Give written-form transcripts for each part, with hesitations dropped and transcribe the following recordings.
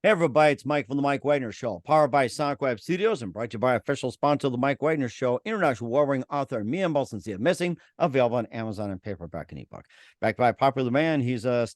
Hey everybody, it's Mike from the Mike Wagner Show, powered by Sonic Web Studios and brought to you by official sponsor of the Mike Wagner Show, international award-winning author Mia Bolson Missing, available on Amazon and paperback and ebook. Backed by a popular man, he's a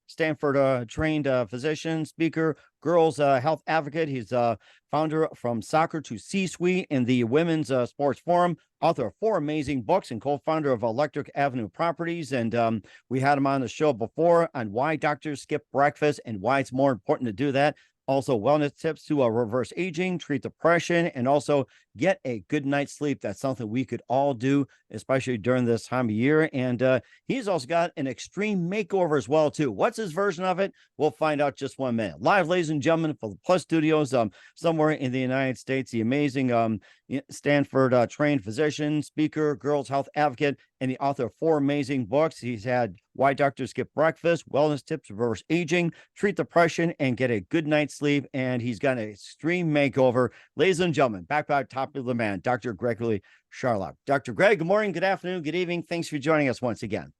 Stanford-trained physician, speaker, girls health advocate. He's a founder from Soccer to C-Suite in the Women's Sports Forum, author of 4 amazing books, and co-founder of Electric Avenue Properties. And we had him on the show before on why doctors skip breakfast and why it's more important to do that. Also, wellness tips to reverse aging, treat depression, and also get a good night's sleep. That's something we could all do, especially during this time of year. And he's also got an extreme makeover as well, too. What's his version of it? We'll find out just 1 minute. Live, ladies and gentlemen, for the Plus Studios, somewhere in the United States, the amazing Stanford-trained physician, speaker, girls health advocate, and the author of 4 amazing books. He's had Why Doctors Skip Breakfast, Wellness Tips to Reverse Aging, Treat Depression, and Get a Good Night's Sleep. And he's got an extreme makeover. Ladies and gentlemen, back by top of the man, Dr. Gregory Charlop. Dr. Greg, good morning, good afternoon, good evening. Thanks for joining us once again.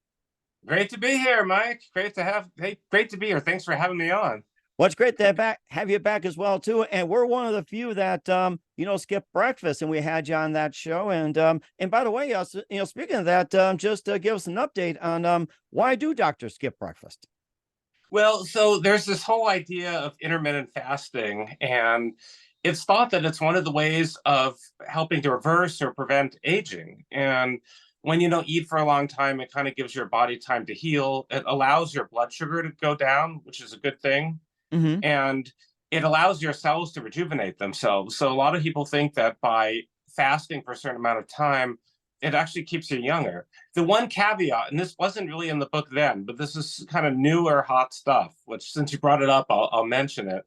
Great to be here, Mike. Great to be here. Thanks for having me on. Well, it's great to have you back as well, too. And we're one of the few that, skip breakfast, and we had you on that show. And by the way, speaking of that, just give us an update on why do doctors skip breakfast? Well, so there's this whole idea of intermittent fasting, and it's thought that it's one of the ways of helping to reverse or prevent aging. And when you don't eat for a long time, it kind of gives your body time to heal. It allows your blood sugar to go down, which is a good thing. Mm-hmm. And it allows your cells to rejuvenate themselves. So a lot of people think that by fasting for a certain amount of time, it actually keeps you younger. The one caveat, and this wasn't really in the book then, but this is kind of newer hot stuff, which since you brought it up, I'll mention it,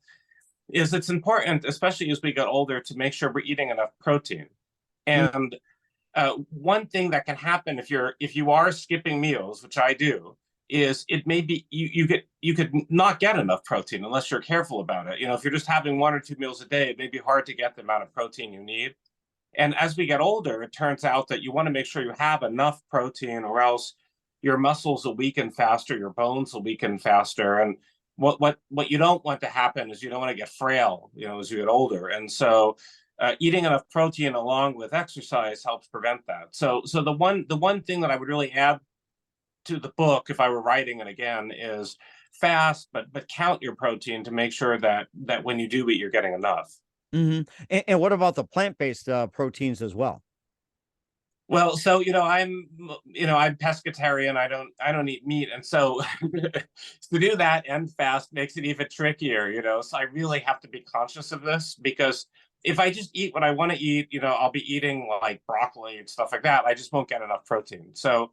is it's important, especially as we get older, to make sure we're eating enough protein. And one thing that can happen if you are skipping meals, which I do, is it may be you could not get enough protein unless you're careful about it. If you're just having 1 or 2 meals a day, it may be hard to get the amount of protein you need. And as we get older, it turns out that you want to make sure you have enough protein, or else your muscles will weaken faster, your bones will weaken faster. And what you don't want to happen is you don't want to get frail, as you get older. And so eating enough protein along with exercise helps prevent that. So the one thing that I would really add to the book, if I were writing it again, is fast, but count your protein to make sure that when you do eat, you're getting enough. Mm-hmm. And what about the plant-based proteins as well? Well, so I'm pescatarian. I don't eat meat, and so to do that and fast makes it even trickier. So I really have to be conscious of this, because if I just eat what I want to eat, I'll be eating like broccoli and stuff like that. I just won't get enough protein. So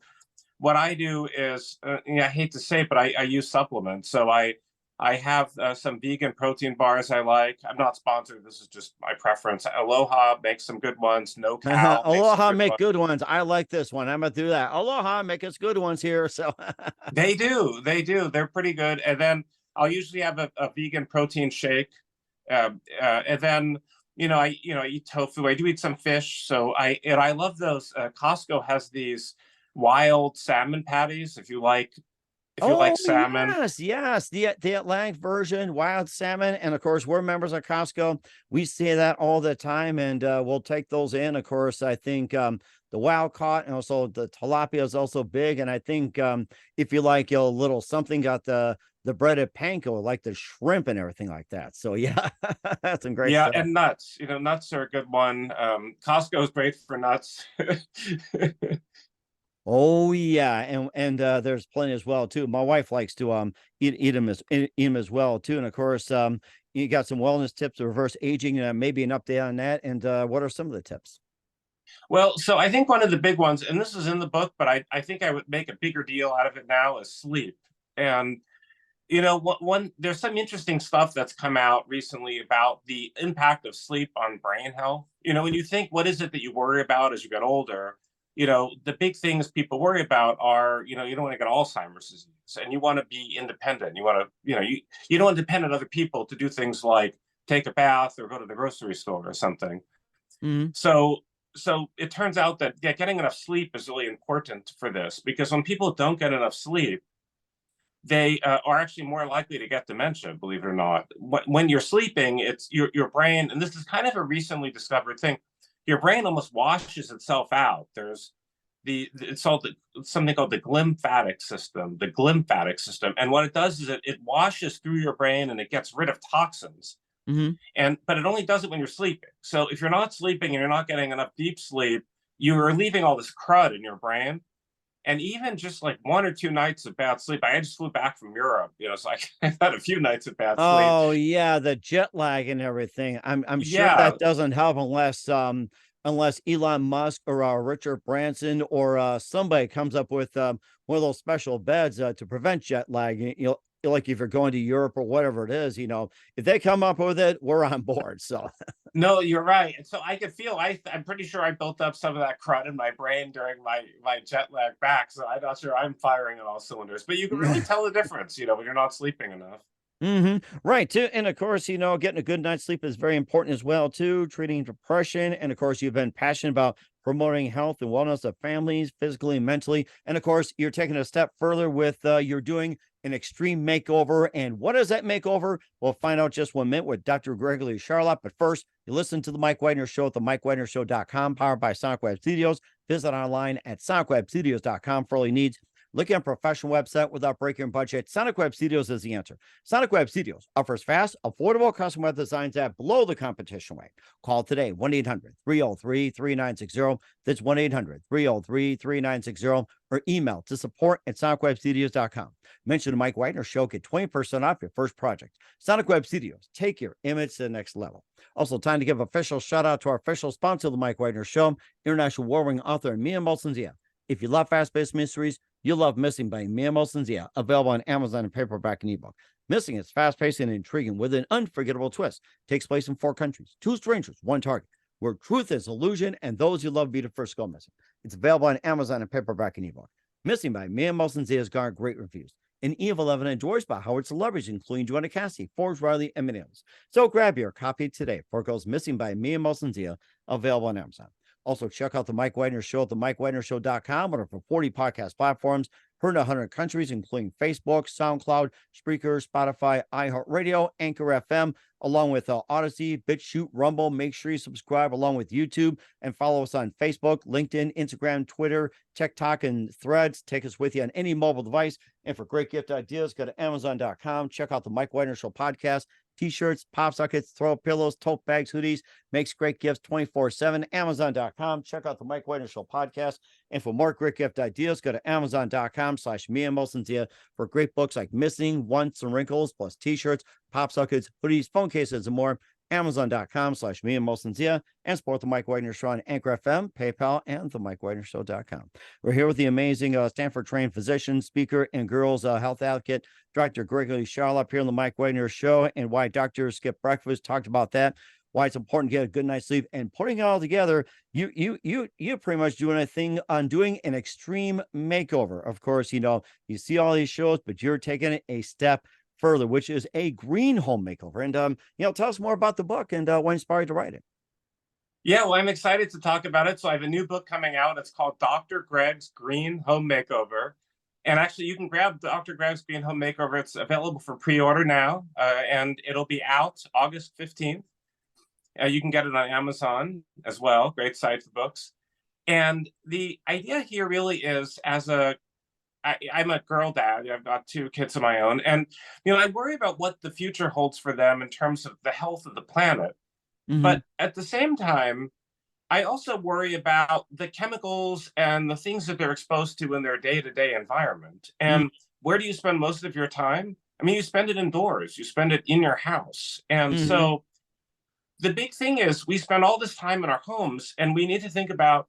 what I do is, I hate to say it, but I use supplements. So I have some vegan protein bars I like. I'm not sponsored. This is just my preference. Aloha makes some good ones. No Cow Aloha make good ones. I like this one. I'm gonna do that. Aloha make us good ones here. So they do. They're pretty good. And then I'll usually have a vegan protein shake. And then I eat tofu. I do eat some fish. So I love those. Costco has these wild salmon patties. If you like salmon. Yes, the Atlantic version, wild salmon, and of course we're members of Costco. We see that all the time, and we'll take those in. Of course, I think the wild caught, and also the tilapia is also big. And I think if you like a little something, got the breaded panko, like the shrimp and everything like that. So yeah, that's some great stuff. And nuts. Nuts are a good one. Costco is great for nuts. Oh yeah, and there's plenty as well too. My wife likes to eat them as well too. And of course, you got some wellness tips to reverse aging, maybe an update on that. And what are some of the tips? Well, so I think one of the big ones, and this is in the book, but I think I would make a bigger deal out of it now, is sleep. And there's some interesting stuff that's come out recently about the impact of sleep on brain health. When you think, what is it that you worry about as you get older? The big things people worry about are, you don't want to get Alzheimer's disease, and you want to be independent. You want to, you don't want to depend on other people to do things like take a bath or go to the grocery store or something. Mm-hmm. So it turns out that getting enough sleep is really important for this, because when people don't get enough sleep, they are actually more likely to get dementia, believe it or not. When you're sleeping, it's your brain, and this is kind of a recently discovered thing, your brain almost washes itself out. There's it's called something called the glymphatic system. And what it does is it washes through your brain and it gets rid of toxins. But it only does it when you're sleeping. So if you're not sleeping and you're not getting enough deep sleep, you're leaving all this crud in your brain. And even just like 1 or 2 nights of bad sleep, I just flew back from Europe, so I've had a few nights of bad sleep. Oh yeah, the jet lag and everything. I'm sure Yeah. that doesn't help unless Elon Musk or Richard Branson or somebody comes up with one of those special beds to prevent jet lag. Like if you're going to Europe or whatever it is, if they come up with it, we're on board. So No, you're right. And so I could feel, I'm pretty sure I built up some of that crud in my brain during my jet lag back. So I'm not sure I'm firing on all cylinders, but you can really tell the difference, when you're not sleeping enough. Right, too. And of course, getting a good night's sleep is very important as well, too. Treating depression. And of course, you've been passionate about promoting health and wellness of families, physically and mentally. And of course, you're taking a step further with you're doing an extreme makeover. And what is that makeover? We'll find out just 1 minute with Dr. Gregory Charlop. But first, you listen to the Mike Wagner Show at the MikeWagnerShow.com, powered by Sonic Web Studios. Visit online at SonicWebStudios.com for all your needs. Looking at a professional website without breaking your budget? Sonic Web Studios is the answer. Sonic Web Studios offers fast, affordable custom web designs that blow the competition away. Call today, 1-800-303-3960. That's 1-800-303-3960. Or email to support@sonicwebstudios.com. Mention the Mike Wagner Show. Get 20% off your first project. Sonic Web Studios. Take your image to the next level. Also, time to give official shout out to our official sponsor of the Mike Wagner Show, international war-winning author Mia Molson-Zia. If you love fast-paced mysteries, you'll love Missing by Mia Molson-Zia, available on Amazon in paperback and ebook. Missing is fast-paced and intriguing with an unforgettable twist. Takes place in 4 countries, 2 strangers, 1 target, where truth is illusion and those you love be the first go missing. It's available on Amazon in paperback and ebook. Missing by Mia Molson-Zia has garnered great reviews. An Evil 11 endorsed by Howard celebrities, including Joanna Cassidy, Forbes Riley, and many others. So grab your copy today for it goes Missing by Mia Molson-Zia, available on Amazon. Also, check out the Mike Wagner Show at the MikeWagnerShow.com, one of over 40 podcast platforms, heard in 100 countries, including Facebook, SoundCloud, Spreaker, Spotify, iHeartRadio, Anchor FM, along with Odyssey, BitChute, Rumble. Make sure you subscribe along with YouTube and follow us on Facebook, LinkedIn, Instagram, Twitter, TikTok, and Threads. Take us with you on any mobile device. And for great gift ideas, go to Amazon.com. Check out the Mike Wagner Show podcast. T-shirts, pop sockets, throw pillows, tote bags, hoodies, makes great gifts 24/7. Amazon.com. Check out the Mike Wagner Show podcast. And for more great gift ideas, go to Amazon.com/Mia Molson-Zia for great books like Missing, Once and Wrinkles, plus T-shirts, pop sockets, hoodies, phone cases, and more. Amazon.com/Mia Molson-Zia, and support the Mike Wagner Show on Anchor FM, PayPal, and the MikeWagnerShow.com. We're here with the amazing Stanford-trained physician, speaker, and girls health advocate, Dr. Gregory Charlop, here on the Mike Wagner Show, and why doctors skip breakfast. Talked about that, why it's important to get a good night's sleep, and putting it all together. You pretty much doing a thing on doing an extreme makeover. Of course, you see all these shows, but you're taking it a step further, which is a green home makeover. And tell us more about the book and what inspired you to write it. Yeah, well, I'm excited to talk about it. So I have a new book coming out. It's called Dr. Greg's Green Home Makeover. And actually, you can grab Dr. Greg's Green Home Makeover. It's available for pre-order now, and it'll be out August 15th. You can get it on Amazon as well. Great site for books. And the idea here really is, I'm a girl dad. I've got 2 kids of my own. And, I worry about what the future holds for them in terms of the health of the planet. But at the same time, I also worry about the chemicals and the things that they're exposed to in their day-to-day environment. And where do you spend most of your time? I mean, you spend it indoors. You spend it in your house. And so the big thing is we spend all this time in our homes, and we need to think about,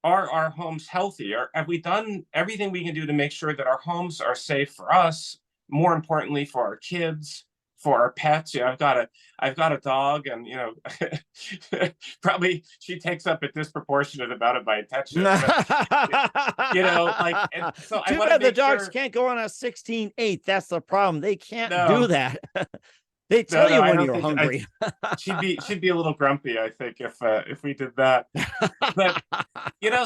are our homes healthy? Have we done everything we can do to make sure that our homes are safe for us, more importantly for our kids, for our pets? I've got a dog, and probably she takes up a disproportionate amount of my attention. But, so too bad the dogs can't go on a 16/8. That's the problem. They can't do that. They No, tell no, you I when don't you're think hungry. she'd be a little grumpy, I think, if we did that. But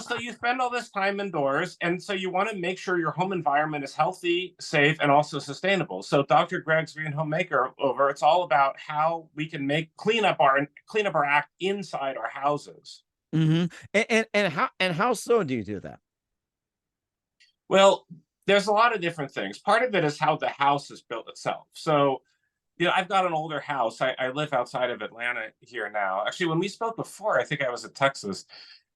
so you spend all this time indoors, and so you want to make sure your home environment is healthy, safe, and also sustainable. So Dr. Greg's Green Home Makeover, it's all about how we can clean up our act inside our houses. Hmm. And how so do you do that? Well, there's a lot of different things. Part of it is how the house is built itself. So, I've got an older house. I live outside of Atlanta here now. Actually, when we spoke before, I think I was in Texas.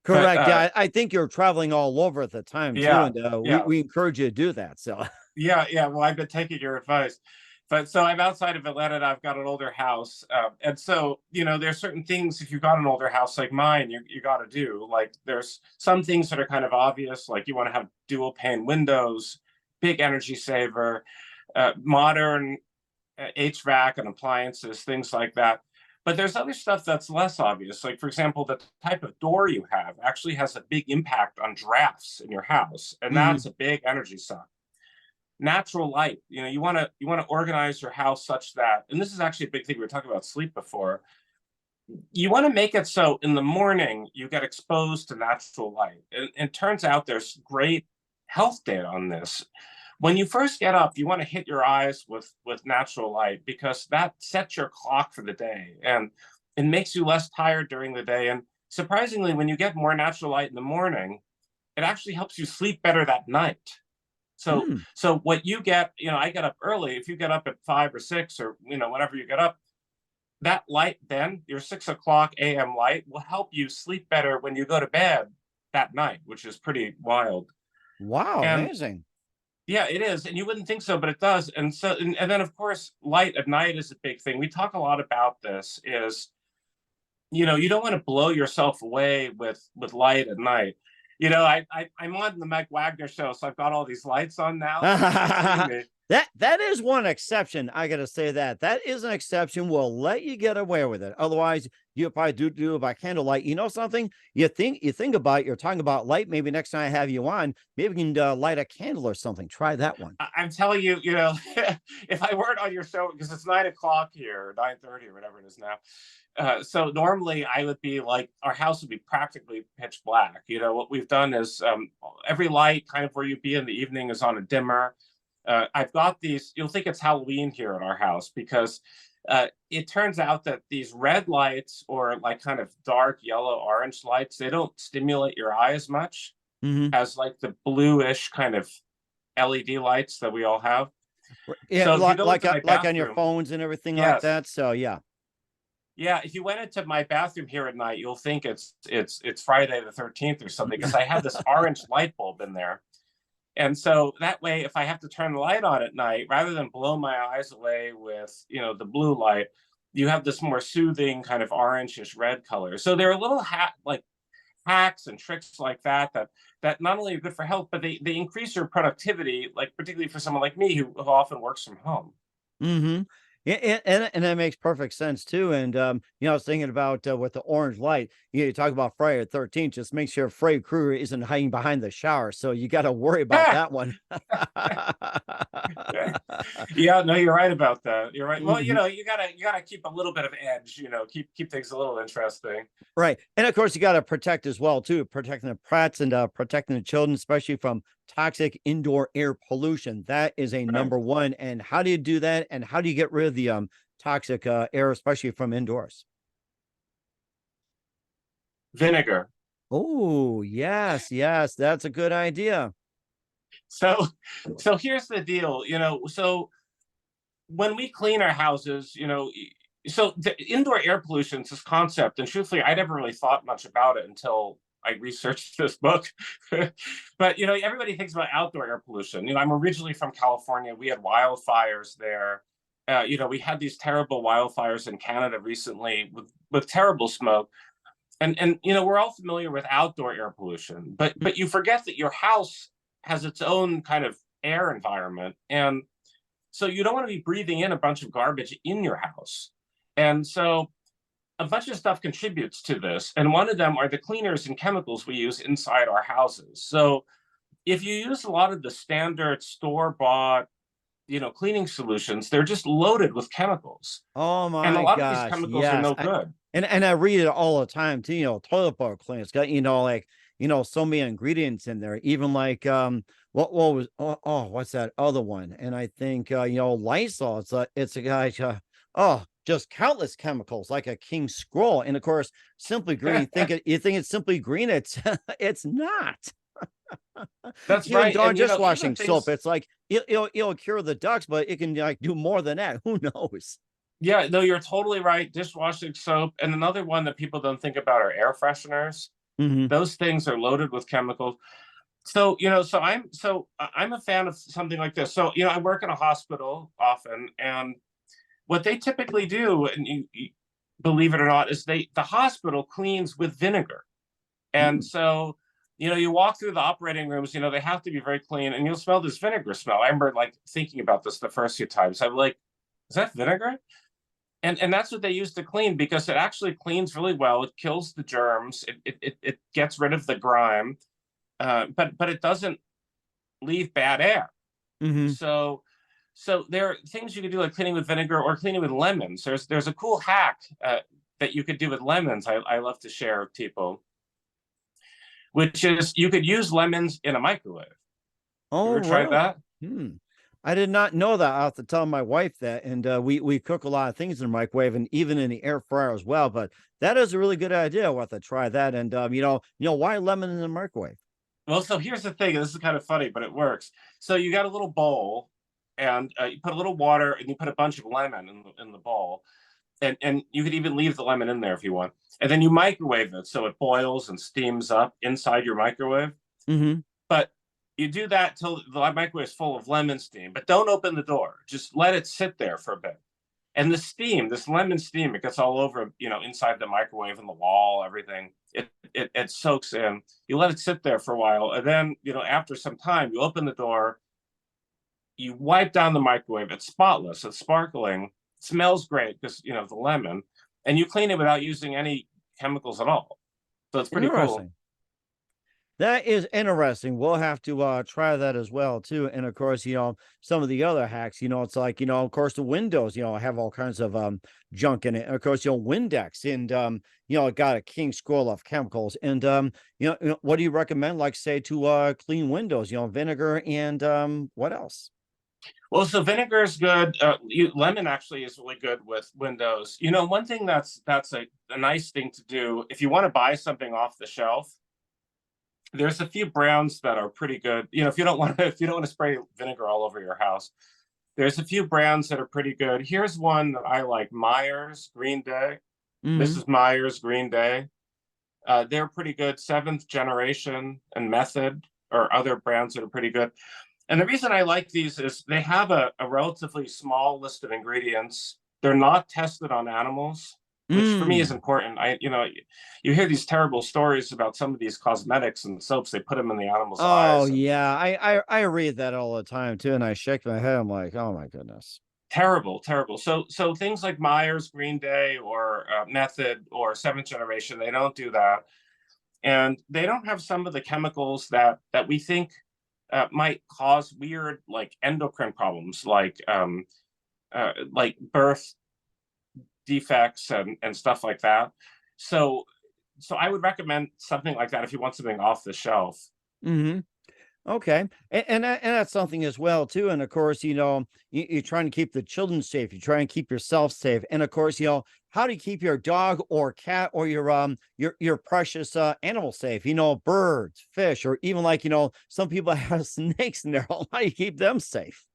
But Correct. Yeah, I think you're traveling all over at the time too, yeah, and we yeah. we encourage you to do that. So. Yeah, yeah. Well, I've been taking your advice. But so I'm outside of Atlanta and I've got an older house. And so, there's certain things, if you've got an older house like mine, you got to do. Like there's some things that are kind of obvious, like you want to have dual pane windows, big energy saver, modern HVAC and appliances, things like that. But there's other stuff that's less obvious. Like, for example, the type of door you have actually has a big impact on drafts in your house. And Hmm. that's a big energy suck. Natural light, you want to organize your house such that, and this is actually a big thing, we were talking about sleep before, you want to make it so in the morning you get exposed to natural light. And it turns out there's great health data on this. When you first get up, you want to hit your eyes with natural light, because that sets your clock for the day and it makes you less tired during the day. And surprisingly, when you get more natural light in the morning, it actually helps you sleep better that night. So Mm. so what you get, I get up early. If you get up at 5 or 6, or whenever you get up, that light, then your 6 o'clock a.m. light will help you sleep better when you go to bed that night, which is pretty wild. Wow, And amazing. yeah, it is. And you wouldn't think so, but it does. And so, and then of course, light at night is a big thing. We talk a lot about this. Is you don't want to blow yourself away with light at night. I'm on the Meg Wagner show, so I've got all these lights on now, so you can see me. That is one exception. I gotta say that is an exception. We'll let you get away with it. Otherwise, you probably do it by candlelight. You know something? You think about you're talking about light. Maybe next time I have you on, maybe we can light a candle or something. Try that one. I'm telling you, if I weren't on your show, because it's 9 o'clock here, 9:30 or whatever it is now. So normally I would be like, our house would be practically pitch black. What we've done is, every light kind of where you'd be in the evening is on a dimmer. I've got these, you'll think it's Halloween here at our house, because it turns out that these red lights, or like kind of dark yellow orange lights, they don't stimulate your eye as much Hmm. as like the bluish kind of LED lights that we all have. Yeah, So if you like go like into on, my like on your bathroom, phones and everything like yes, that. So yeah. yeah, if you went into my bathroom here at night, you'll think it's Friday the 13th or something, because I have this orange light bulb in there. And so that way, if I have to turn the light on at night, rather than blow my eyes away with, the blue light, you have this more soothing kind of orangish red color. So there are little like hacks and tricks like that not only are good for health, but they increase your productivity, like particularly for someone like me who often works from home. Hmm. Yeah, and that makes perfect sense too. And I was thinking about with the orange light. You talk about Friday the 13th. Just make sure Freddy Krueger isn't hiding behind the shower. So you got to worry about that one. Yeah, no, you're right about that. You're right. Well, Mhm. you gotta keep a little bit of edge. Keep things a little interesting. Right, and of course you got to protect as well too, protecting the pets and protecting the children, especially from toxic indoor air pollution. That is a Right. number one. And how do you do that? And how do you get rid of the toxic air, especially from indoors? Vinegar. Oh, yes, yes, that's a good idea. So, so here's the deal. So when we clean our houses, so the indoor air pollution is this concept, and truthfully, I never really thought much about it until I researched this book. But everybody thinks about outdoor air pollution. I'm originally from California. We had wildfires there. We had these terrible wildfires in Canada recently with terrible smoke. And we're all familiar with outdoor air pollution, but you forget that your house has its own kind of air environment. And so you don't want to be breathing in a bunch of garbage in your house. And so a bunch of stuff contributes to this. And one of them are the cleaners and chemicals we use inside our houses. So if you use a lot of the standard store bought cleaning solutions, they're just loaded with chemicals. Oh And a my lot of these gosh, chemicals are yes. no good. And I read it all the time too, toilet bowl cleaner. It's got, like, so many ingredients in there, even like what was what's that other one? And I think Lysol, it's a guy just countless chemicals like a king scroll. And of course, Simply Green, you think it's Simply Green, it's it's not. That's Even right. Dawn And even dishwashing soap, things, it's like it'll cure the ducks, but it can like do more than that. Who knows? yeah, no, you're totally right. Dishwashing soap. And another one that people don't think about are air fresheners. Hmm. Those things are loaded with chemicals. I'm a fan of something like this. So, I work in a hospital often, and what they typically do, and you believe it or not, is the hospital cleans with vinegar. And so, you walk through the operating rooms, they have to be very clean, and you'll smell this vinegar smell. I remember like thinking about this the first few times. I'm like, is that vinegar? And that's what they use to clean, because it actually cleans really well. It kills the germs. It gets rid of the grime, but it doesn't leave bad air. Hmm. So there are things you can do like cleaning with vinegar or cleaning with lemons. There's a cool hack that you could do with lemons. I love to share with people, which is you could use lemons in a microwave. You Oh, ever tried really? that? I did not know that. I have to tell my wife that. And we cook a lot of things in the microwave and even in the air fryer as well. But that is a really good idea. I'll have to try that. And why lemon in the microwave? Well, so here's the thing. This is kind of funny, but it works. So you got a little bowl, and you put a little water, and you put a bunch of lemon in the bowl, and you could even leave the lemon in there if you want. And then you microwave it so it boils and steams up inside your microwave. Hmm. But you do that till the microwave is full of lemon steam, but don't open the door. Just let it sit there for a bit. And the steam, this lemon steam, it gets all over, inside the microwave and the wall, everything. It soaks in. You let it sit there for a while, and then, after some time, you open the door, you wipe down the microwave. It's spotless, it's sparkling, it smells great because the lemon, and you clean it without using any chemicals at all. So it's pretty cool. Interesting. That is interesting. We'll have to try that as well too. And of course, some of the other hacks, it's like, of course the windows, have all kinds of junk in it. And of course, Windex and it got a king scroll of chemicals. And what do you recommend, like say to clean windows, vinegar and what else? Well, so vinegar is good. Lemon actually is really good with windows. One thing that's a nice thing to do if you want to buy something off the shelf. There's a few brands that are pretty good. If you don't want to spray vinegar all over your house, there's a few brands that are pretty good. Here's one that I like: Myers Green Day. Hmm. Mrs. Myers Green Day. They're pretty good. Seventh Generation and Method or other brands that are pretty good. And the reason I like these is they have a relatively small list of ingredients. They're not tested on animals, which for me is Mm. important. You hear these terrible stories about some of these cosmetics and soaps. They put them in the animals' Oh eyes, and yeah, I read that all the time too, and I shake my head. I'm like, oh my goodness. terrible, terrible. So things like Myers, Green Day, or Method, or Seventh Generation, they don't do that, and they don't have some of the chemicals that we think might cause weird like endocrine problems, like birth defects and stuff like that. So I would recommend something like that if you want something off the shelf. Hmm. Okay, and that's something as well too. And of course, you're trying to keep the children safe. You try and keep yourself safe. And of course, how do you keep your dog or cat or your precious animal safe? Birds, fish, or even like some people have snakes in their home. How do you keep them safe?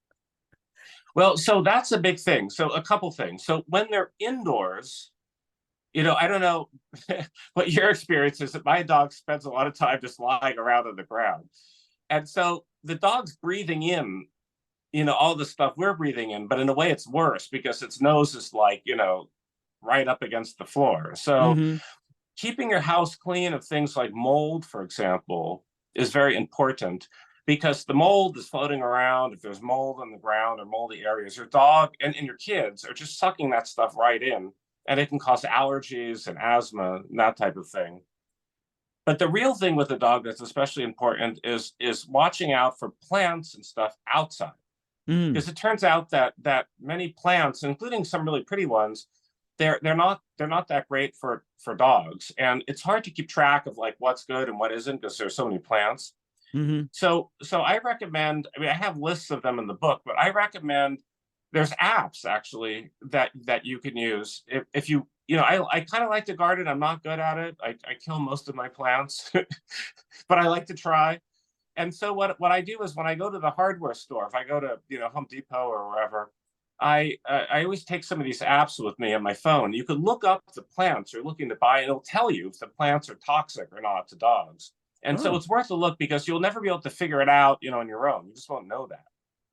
Well, so that's a big thing. So a couple things. So when they're indoors, I don't know what your experience is. That my dog spends a lot of time just lying around on the ground, and so the dog's breathing in, all the stuff we're breathing in, but in a way it's worse because its nose is like, right up against the floor. So Hmm. keeping your house clean of things like mold, for example, is very important because the mold is floating around. If there's mold on the ground or moldy areas, your dog and your kids are just sucking that stuff right in, and it can cause allergies and asthma and that type of thing. But the real thing with the dog that's especially important is watching out for plants and stuff outside. Mm, Because it turns out that many plants, including some really pretty ones, they're not that great for dogs, and it's hard to keep track of like what's good and what isn't because there's so many plants. hmm. So I recommend, I mean, I have lists of them in the book, but I recommend there's apps actually that you can use if I kind of like to garden. I'm not good at it. I kill most of my plants, but I like to try. And so what I do is when I go to the hardware store, if I go to Home Depot or wherever, I always take some of these apps with me on my phone. You can look up the plants you're looking to buy, and it'll tell you if the plants are toxic or not to dogs. And so Oh, it's worth a look because you'll never be able to figure it out, on your own. You just won't know that.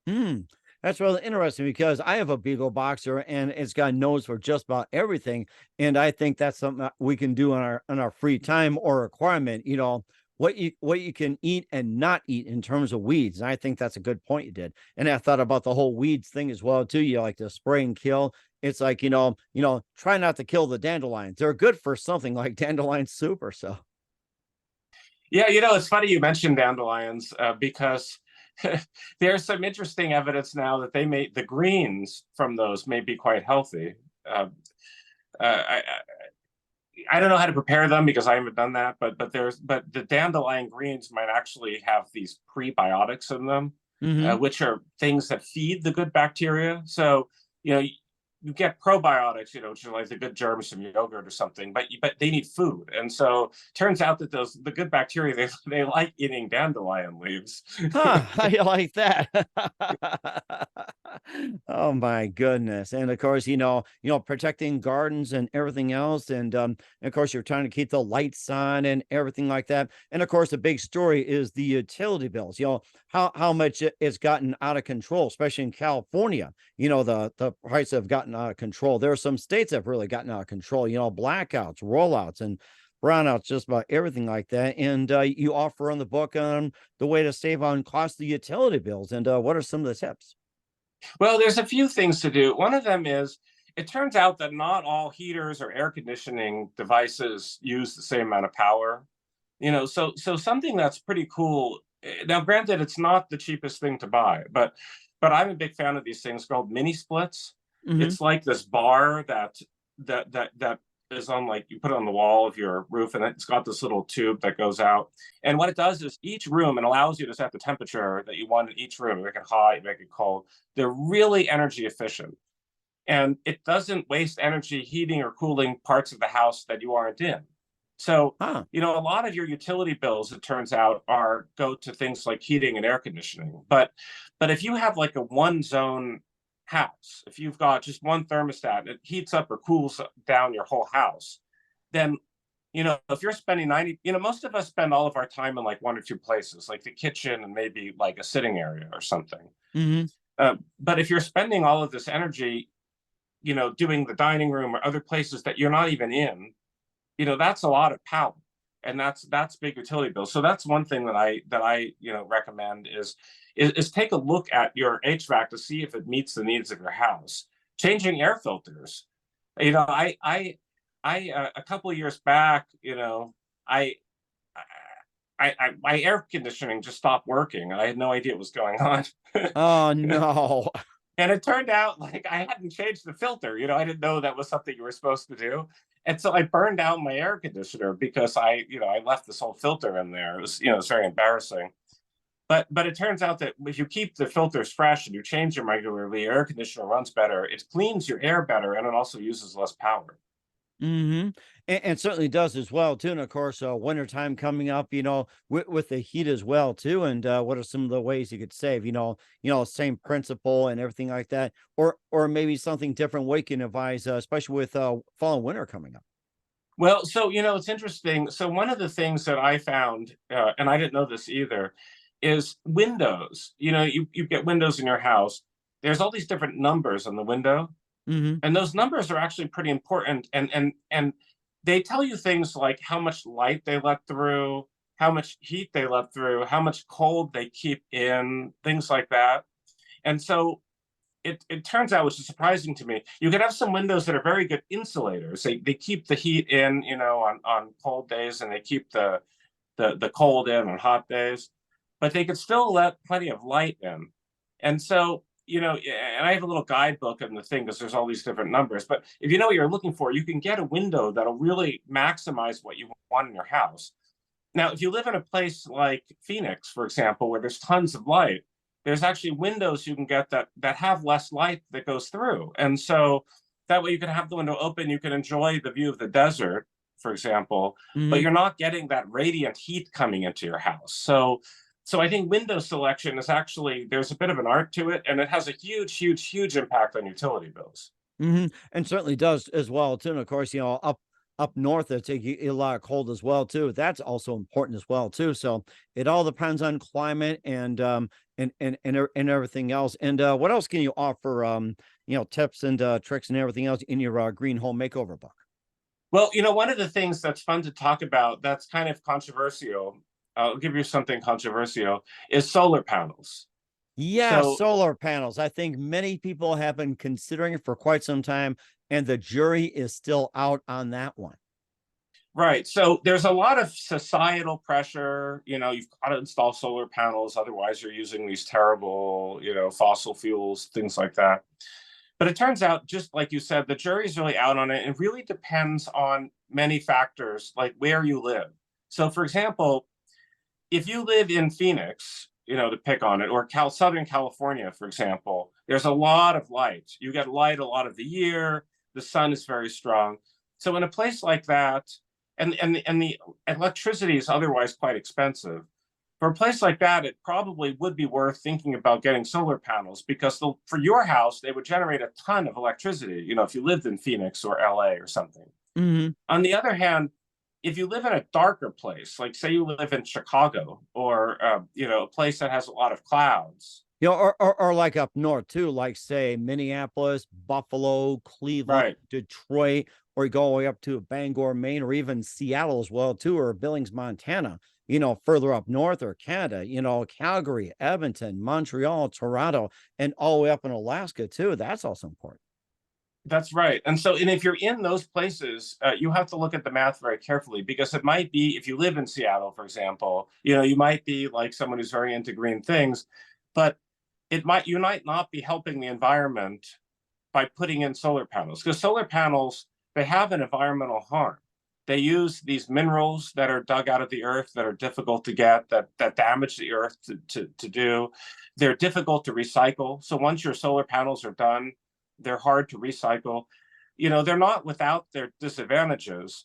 hmm. That's really interesting because I have a Beagle boxer and it's got nose for just about everything. And I think that's something that we can do in our free time or requirement, what you can eat and not eat in terms of weeds. And I think that's a good point you did. And I thought about the whole weeds thing as well, too. You like to spray and kill. It's like, try not to kill the dandelions. They're good for something like dandelion soup or so. Yeah, it's funny you mentioned dandelions because there's some interesting evidence now that the greens from those may be quite healthy. Uh, I, I don't know how to prepare them because I haven't done that, but the dandelion greens might actually have these prebiotics in them, Hmm. which are things that feed the good bacteria. So you get probiotics, which are like the good germs from yogurt or something, but they need food, and so turns out that the good bacteria they like eating dandelion leaves. Huh, I like that. Oh my goodness. And of course, protecting gardens and everything else. And of course, you're trying to keep the lights on and everything like that. And of course, the big story is the utility bills, how much it's gotten out of control, especially in California. The prices have gotten out of control. There are some states that have really gotten out of control, blackouts, rollouts, and brownouts, just about everything like that. And you offer on the book the way to save on costly utility bills. And what are some of the tips? Well, there's a few things to do. One of them is it turns out that not all heaters or air conditioning devices use the same amount of power. So something that's pretty cool. Now, granted, it's not the cheapest thing to buy, but I'm a big fan of these things called mini splits. Hmm. It's like this bar that is on, like, you put it on the wall of your roof, and it's got this little tube that goes out. And what it does is each room, it allows you to set the temperature that you want in each room. Make it hot, make it cold. They're really energy efficient, and it doesn't waste energy heating or cooling parts of the house that you aren't in. So, Huh. a lot of your utility bills, it turns out, go to things like heating and air conditioning. But if you have like a one zone house, if you've got just one thermostat, it heats up or cools down your whole house, then if you're spending 90, most of us spend all of our time in like one or two places, like the kitchen and maybe like a sitting area or something. Hmm. But if you're spending all of this energy, doing the dining room or other places that you're not even in, that's a lot of power, and that's big utility bills. So that's one thing that I recommend is take a look at your HVAC to see if it meets the needs of your house. Changing air filters. I a couple of years back, I my air conditioning just stopped working, and I had no idea what was going on. Oh no. And it turned out like I hadn't changed the filter. I didn't know that was something you were supposed to do. And so I burned out my air conditioner because I left this whole filter in there. It's very embarrassing. But it turns out that if you keep the filters fresh and you change them regularly, your air conditioner runs better. It cleans your air better, and it also uses less power. Hmm. And certainly does as well too. And of course, wintertime coming up, with the heat as well too. And what are some of the ways you could save? Same principle and everything like that, or maybe something different. What you can advise, especially with fall and winter coming up. Well, so it's interesting. So one of the things that I found, and I didn't know this either, is windows. You get windows in your house. There's all these different numbers on the window, Hmm. and those numbers are actually pretty important. And they tell you things like how much light they let through, how much heat they let through, how much cold they keep in, things like that. And so it turns out, which is surprising to me, you can have some windows that are very good insulators. They keep the heat in, on cold days, and they keep the cold in on hot days, but they could still let plenty of light in. And so and I have a little guidebook in the thing because there's all these different numbers. But if you know what you're looking for, you can get a window that'll really maximize what you want in your house. Now, if you live in a place like Phoenix, for example, where there's tons of light, there's actually windows you can get that have less light that goes through. And so that way you can have the window open, you can enjoy the view of the desert, for example, but you're not getting that radiant heat coming into your house. So I think window selection is actually, there's a bit of an art to it, and it has a huge impact on utility bills. And certainly does as well too. And of course, up north it's a lot of cold as well too. That's also important as well too. So it all depends on climate and everything else. And what else can you offer? Tips and tricks and everything else in your Green Home Makeover book. Well, one of the things that's fun to talk about that's kind of controversial, I'll give you something controversial, is solar panels. Yeah, So, solar panels. I think many people have been considering it for quite some time, and the jury is still out on that one. right. So there's a lot of societal pressure. You've got to install solar panels, otherwise you're using these terrible, fossil fuels, things like that. But it turns out, just like you said, the jury's really out on it. It really depends on many factors, like where you live. So, for example, if you live in Phoenix, to pick on it, or Southern California, for example, there's a lot of light. You get light a lot of the year. The sun is very strong. So in a place like that, and the electricity is otherwise quite expensive. For a place like that, it probably would be worth thinking about getting solar panels, because for your house, they would generate a ton of electricity, if you lived in Phoenix or LA or something. On the other hand, if you live in a darker place, like say you live in Chicago or, a place that has a lot of clouds. Or like up north too, like say Minneapolis, Buffalo, Cleveland, Right. Detroit, or you go all the way up to Bangor, Maine, or even Seattle as well too, or Billings, Montana, further up north, or Canada, Calgary, Edmonton, Montreal, Toronto, and all the way up in Alaska too. That's also important. That's right. And if you're in those places, you have to look at the math very carefully, because it might be, if you live in Seattle, for example, you might be like someone who's very into green things, but you might not be helping the environment by putting in solar panels, because solar panels, they have an environmental harm. They use these minerals that are dug out of the earth that are difficult to get, that damage the earth to do. They're difficult to recycle. So once your solar panels are done, they're hard to recycle. They're not without their disadvantages.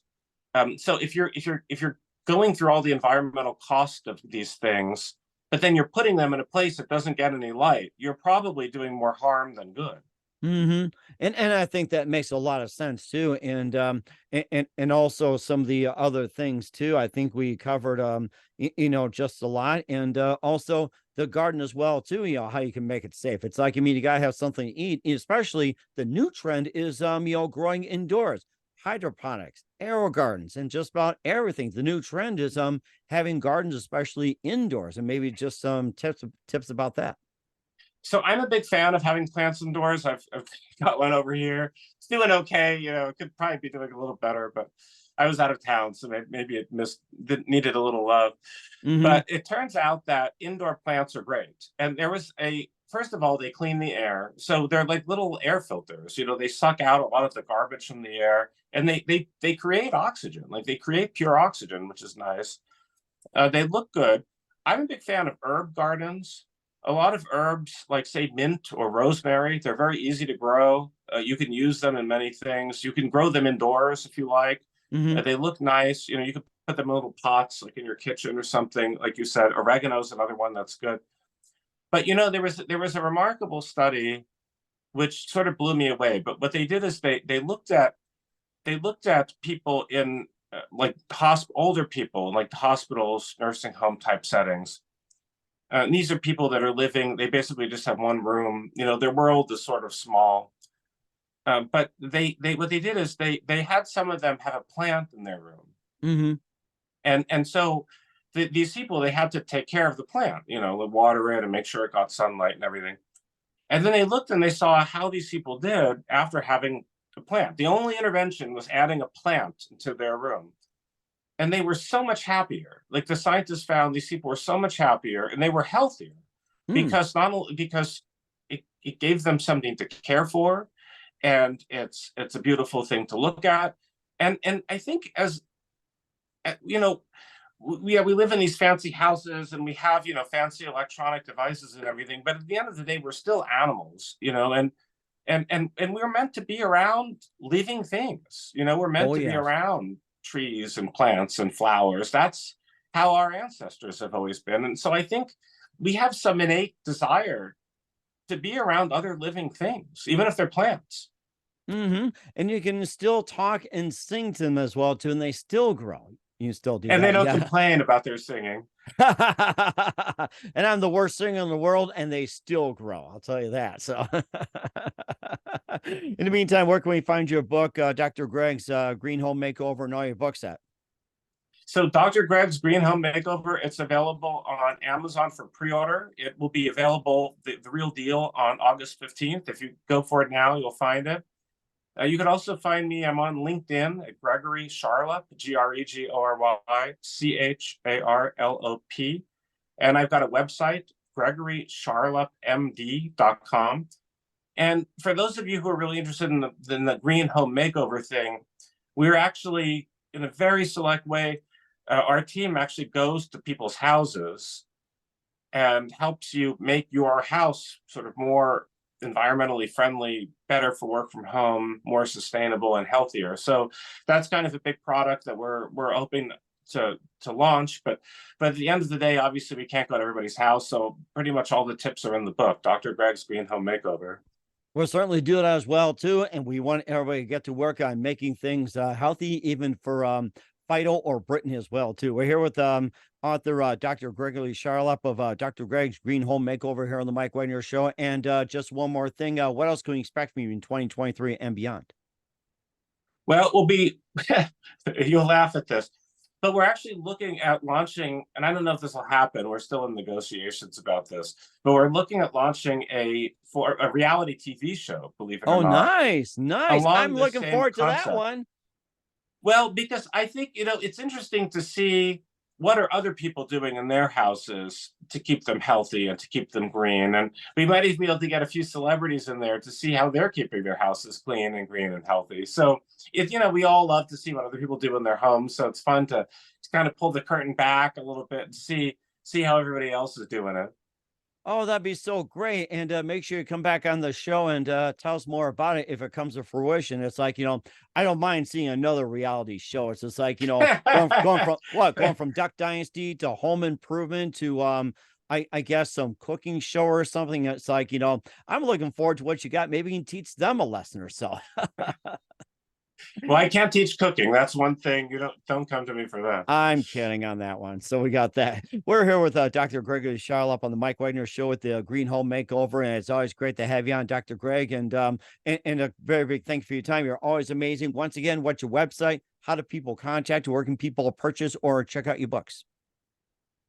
So if you're going through all the environmental cost of these things, but then you're putting them in a place that doesn't get any light, you're probably doing more harm than good. And I think that makes a lot of sense too. And also some of the other things too. I think we covered just a lot. And also the garden as well too, how you can make it safe. It's like, you gotta have something to eat, especially the new trend is growing indoors, hydroponics, aero gardens, and just about everything. The new trend is having gardens, especially indoors, and maybe just some tips about that. So I'm a big fan of having plants indoors. I've got one over here. It's doing okay. It could probably be doing a little better, but I was out of town, so maybe it needed a little love. But it turns out that indoor plants are great. And first of all, they clean the air. So they're like little air filters. They suck out a lot of the garbage from the air, and they create oxygen. Like, they create pure oxygen, which is nice. They look good. I'm a big fan of herb gardens. A lot of herbs, like say mint or rosemary, they're very easy to grow. You can use them in many things. You can grow them indoors if you like. They look nice. You can put them in little pots, like in your kitchen or something. Like you said, oregano is another one that's good. But there was a remarkable study which sort of blew me away. But what they did is they looked at people in like older people in like hospitals, nursing home type settings. And these are people that are living, they basically just have one room. Their world is sort of small. But what they did is they had some of them have a plant in their room. And so these people, they had to take care of the plant, water it and make sure it got sunlight and everything. And then they looked and they saw how these people did after having the plant. The only intervention was adding a plant into their room. And they were so much happier. Like, the scientists found these people were so much happier, and they were healthier because it gave them something to care for, and it's a beautiful thing to look at. And I think as you know, we live in these fancy houses and we have, fancy electronic devices and everything, but at the end of the day, we're still animals, and we're meant to be around living things. We're meant Oh, to be yes. around trees and plants and flowers. That's how our ancestors have always been. And so I think we have some innate desire to be around other living things, even if they're plants. And you can still talk and sing to them as well too, and they still grow. You still do And they that, don't yeah. complain about their singing. And I'm the worst singer in the world, and they still grow. I'll tell you that. So, in the meantime, where can we find your book, Dr. Greg's Green Home Makeover, and all your books at? So Dr. Greg's Green Home Makeover, it's available on Amazon for pre-order. It will be available, the real deal, on August 15th. If you go for it now, you'll find it. You can also find me, I'm on LinkedIn at Gregory Charlop, GregoryCharlop. And I've got a website, GregoryCharlopMD.com. And for those of you who are really interested in the Green Home Makeover thing, we're actually, in a very select way, our team actually goes to people's houses and helps you make your house sort of more environmentally friendly, better for work from home, more sustainable and healthier. So that's kind of a big product that we're hoping to launch. But at the end of the day, obviously we can't go to everybody's house. So pretty much all the tips are in the book, Dr. Greg's Green Home Makeover. We'll certainly do that as well too, and we want everybody to get to work on making things healthy, even for Fido or Brittany as well too. We're here with author Dr. Gregory Charlop of Dr. Greg's Green Home Makeover here on the Mike Wagner Show. And just one more thing, what else can we expect from you in 2023 and beyond? Well, it will be, you'll laugh at this, but we're actually looking at launching, and I don't know if this will happen, we're still in negotiations about this, but we're looking at launching a reality TV show, believe it or not. Nice. I'm looking forward to that concept. one. Well, because I think, it's interesting to see what are other people doing in their houses to keep them healthy and to keep them green. And we might even be able to get a few celebrities in there to see how they're keeping their houses clean and green and healthy. So we all love to see what other people do in their homes. So it's fun to kind of pull the curtain back a little bit and see how everybody else is doing it. Oh, that'd be so great. And make sure you come back on the show and tell us more about it if it comes to fruition. It's like, I don't mind seeing another reality show. It's just like, going from Duck Dynasty to Home Improvement to I guess some cooking show or something. It's like, I'm looking forward to what you got. Maybe you can teach them a lesson or so. Well, I can't teach cooking. That's one thing. You don't come to me for that. I'm kidding on that one. So we got that. We're here with Dr. Gregory Charlop on the Mike Wagner Show with the Green Home Makeover, and it's always great to have you on, Dr. Greg. And a very big thank you for your time. You're always amazing. Once again, what's your website? How do people contact you? Where can people purchase or check out your books?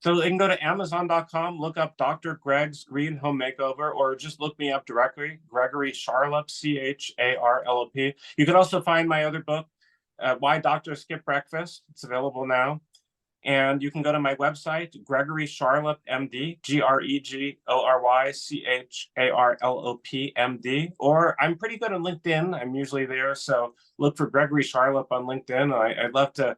So they can go to Amazon.com, look up Dr. Greg's Green Home Makeover, or just look me up directly, Gregory Charlop, Charlop. You can also find my other book, Why Doctors Skip Breakfast. It's available now. And you can go to my website, Gregory Charlop, MD, GregoryCharlop, or I'm pretty good on LinkedIn. I'm usually there. So look for Gregory Charlop on LinkedIn. I'd love to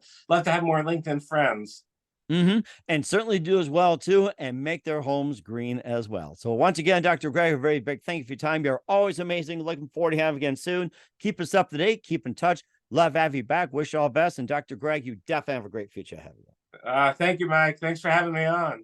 have more LinkedIn friends. And certainly do as well too, and make their homes green as well. So once again, Dr. Greg, a very big thank you for your time. You're always amazing. Looking forward to having you again soon. Keep us up to date. Keep in touch. Love to have you back. Wish you all best. And Dr. Greg, you definitely have a great future ahead of you. Thank you, Mike. Thanks for having me on.